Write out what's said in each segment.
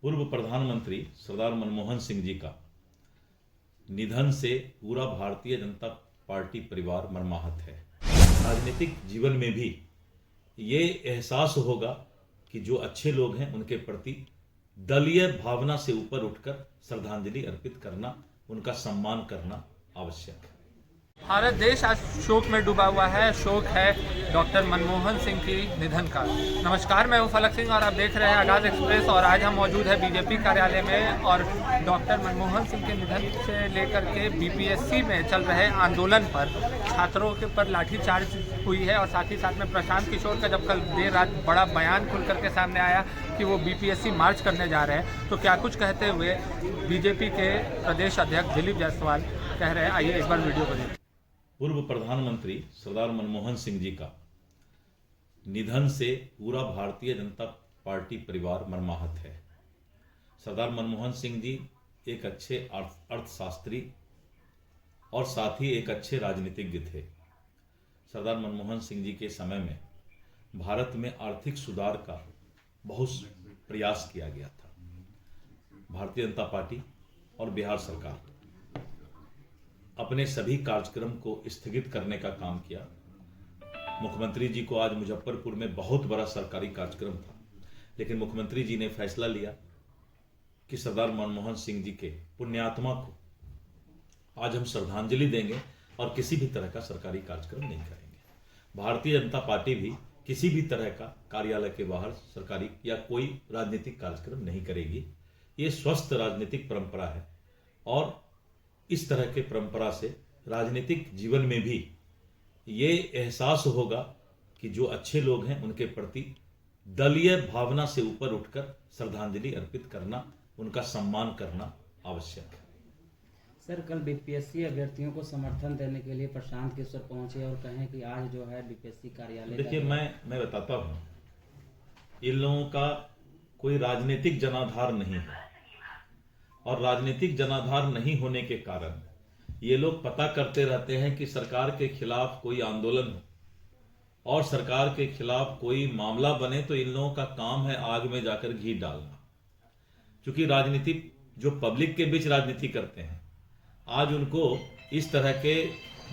पूर्व प्रधानमंत्री सरदार मनमोहन सिंह जी का निधन से पूरा भारतीय जनता पार्टी परिवार मर्माहत है। राजनीतिक जीवन में भी ये एहसास होगा कि जो अच्छे लोग हैं उनके प्रति दलीय भावना से ऊपर उठकर श्रद्धांजलि अर्पित करना, उनका सम्मान करना आवश्यक है। भारत देश आज शोक में डूबा हुआ है। शोक है डॉक्टर मनमोहन सिंह की निधन का। नमस्कार, मैं हूं फलक सिंह और आप देख रहे हैं आगाज एक्सप्रेस। और आज हम मौजूद है बीजेपी कार्यालय में और डॉक्टर मनमोहन सिंह के निधन से लेकर के बीपीएससी में चल रहे आंदोलन पर छात्रों के पर लाठीचार्ज हुई है। और साथ ही साथ में प्रशांत किशोर का जब कल देर रात बड़ा बयान खुल करके सामने आया कि वो बीपीएससी मार्च करने जा रहे हैं, तो क्या कुछ कहते हुए बीजेपी के प्रदेश अध्यक्ष दिलीप जायसवाल कह रहे हैं, आइए एक बार वीडियो को देखिए। पूर्व प्रधानमंत्री सरदार मनमोहन सिंह जी का निधन से पूरा भारतीय जनता पार्टी परिवार मर्माहत है। सरदार मनमोहन सिंह जी एक अच्छे अर्थशास्त्री और साथ ही एक अच्छे राजनीतिज्ञ थे। सरदार मनमोहन सिंह जी के समय में भारत में आर्थिक सुधार का बहुत प्रयास किया गया था। भारतीय जनता पार्टी और बिहार सरकार अपने सभी कार्यक्रम को स्थगित करने का काम किया। मुख्यमंत्री जी को आज मुजफ्फरपुर में बहुत बड़ा सरकारी कार्यक्रम था, लेकिन मुख्यमंत्री जी ने फैसला लिया कि सरदार मनमोहन सिंह जी के पुण्यात्मा को आज हम श्रद्धांजलि देंगे और किसी भी तरह का सरकारी कार्यक्रम नहीं करेंगे। भारतीय जनता पार्टी भी किसी भी तरह का कार्यालय के बाहर सरकारी या कोई राजनीतिक कार्यक्रम नहीं करेगी। ये स्वस्थ राजनीतिक परंपरा है और इस तरह के परंपरा से राजनीतिक जीवन में भी ये एहसास होगा कि जो अच्छे लोग हैं उनके प्रति दलीय भावना से ऊपर उठकर श्रद्धांजलि अर्पित करना, उनका सम्मान करना आवश्यक है। सर, कल बीपीएससी अभ्यर्थियों को समर्थन देने के लिए प्रशांत किशोर पहुंचे और कहें कि आज जो है बीपीएससी कार्यालय। देखिए, मैं बताता हूँ, इन लोगों का कोई राजनीतिक जनाधार नहीं है और राजनीतिक जनाधार नहीं होने के कारण ये लोग पता करते रहते हैं कि सरकार के खिलाफ कोई आंदोलन हो और सरकार के खिलाफ कोई मामला बने तो इन लोगों का काम है आग में जाकर घी डालना। क्योंकि राजनीति जो पब्लिक के बीच राजनीति करते हैं, आज उनको इस तरह के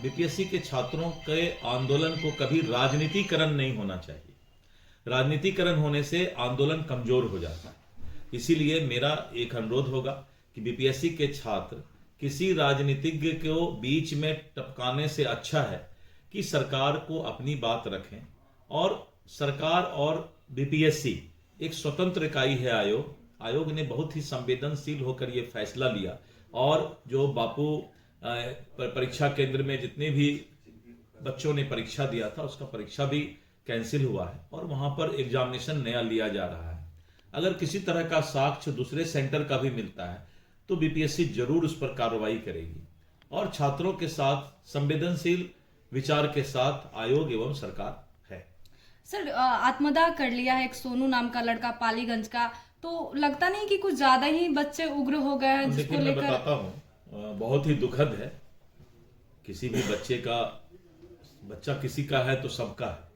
बीपीएससी के छात्रों के आंदोलन को कभी राजनीतिकरण नहीं होना चाहिए। राजनीतिकरण होने से आंदोलन कमजोर हो जाता है। इसीलिए मेरा एक अनुरोध होगा कि बीपीएससी के छात्र किसी राजनीतिज्ञ को बीच में टपकाने से अच्छा है कि सरकार को अपनी बात रखें। और सरकार और बीपीएससी एक स्वतंत्र इकाई है। आयोग ने बहुत ही संवेदनशील होकर यह फैसला लिया और जो बापू परीक्षा केंद्र में जितने भी बच्चों ने परीक्षा दिया था उसका परीक्षा भी कैंसिल हुआ है और वहां पर एग्जामिनेशन नया लिया जा रहा है। अगर किसी तरह का साक्ष्य दूसरे सेंटर का भी मिलता है तो बीपीएससी जरूर उस पर कार्रवाई करेगी और छात्रों के साथ संवेदनशील विचार के साथ आयोग एवं सरकार है। सर, आत्मदाह कर लिया है एक सोनू नाम का लड़का पालीगंज का, तो लगता नहीं कि कुछ ज्यादा ही बच्चे उग्र हो गए हैं जिसको लेकर? मैं बताता हूँ, बहुत ही दुखद है। किसी भी बच्चा किसी का है तो सबका है।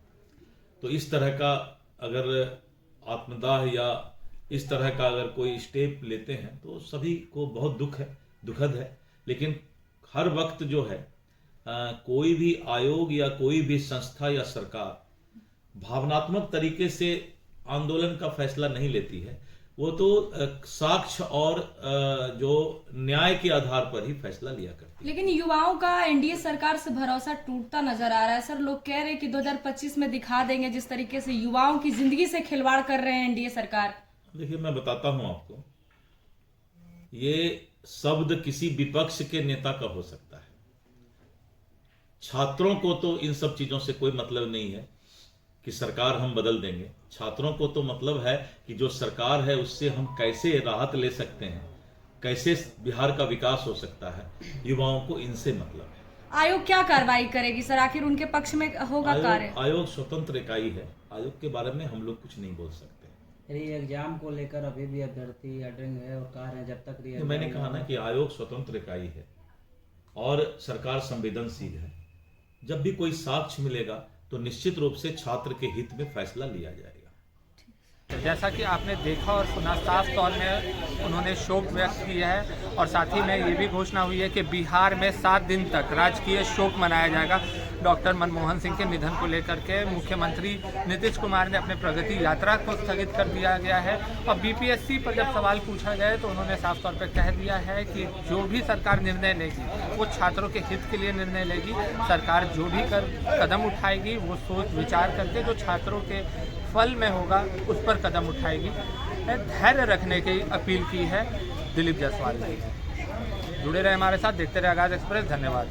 तो इस तरह का अगर आत्मदाह या इस तरह का अगर कोई स्टेप लेते हैं तो सभी को बहुत दुखद है। लेकिन हर वक्त जो है कोई भी आयोग या कोई भी संस्था या सरकार भावनात्मक तरीके से आंदोलन का फैसला नहीं लेती है। वो तो साक्ष्य और जो न्याय के आधार पर ही फैसला लिया करती है। लेकिन युवाओं का एनडीए सरकार से भरोसा टूटता नजर आ रहा है। सर, लोग कह रहे हैं कि 2025 में दिखा देंगे जिस तरीके से युवाओं की जिंदगी से खिलवाड़ कर रहे हैं एनडीए सरकार। देखिए, मैं बताता हूं आपको, ये शब्द किसी विपक्ष के नेता का हो सकता है। छात्रों को तो इन सब चीजों से कोई मतलब नहीं है कि सरकार हम बदल देंगे। छात्रों को तो मतलब है कि जो सरकार है उससे हम कैसे राहत ले सकते हैं, कैसे बिहार का विकास हो सकता है। युवाओं को इनसे मतलब है। आयोग क्या कार्रवाई करेगी सर? आखिर उनके पक्ष में होगा कार्य? आयोग स्वतंत्र इकाई है। आयोग के बारे में हम लोग कुछ नहीं बोल सकते। एग्जाम को लेकर अभी भी अभ्यर्थी अड़ंग है और कह रहे हैं जब तक तो मैंने कहा ना कि आयोग स्वतंत्र इकाई है और सरकार संवेदनशील है। जब भी कोई साक्ष्य मिलेगा तो निश्चित रूप से छात्र के हित में फैसला लिया जाएगा। जैसा कि आपने देखा और सुना, साफ तौर में उन्होंने शोक व्यक्त किया है और साथ ही में ये भी घोषणा हुई है कि बिहार में 7 दिन तक राजकीय शोक मनाया जाएगा। डॉक्टर मनमोहन सिंह के निधन को लेकर के मुख्यमंत्री नीतीश कुमार ने अपने प्रगति यात्रा को स्थगित कर दिया गया है और बीपीएससी पर जब सवाल पूछा गया तो उन्होंने साफ तौर पर कह दिया है कि जो भी सरकार निर्णय लेगी वो छात्रों के हित के लिए निर्णय लेगी। सरकार जो भी कदम उठाएगी वो सोच विचार करके जो छात्रों के फल में होगा उस पर कदम उठाएगी। धैर्य रखने की अपील की है दिलीप जायसवाल ने। जुड़े रहे हमारे साथ, देखते रहे आगाज एक्सप्रेस। धन्यवाद।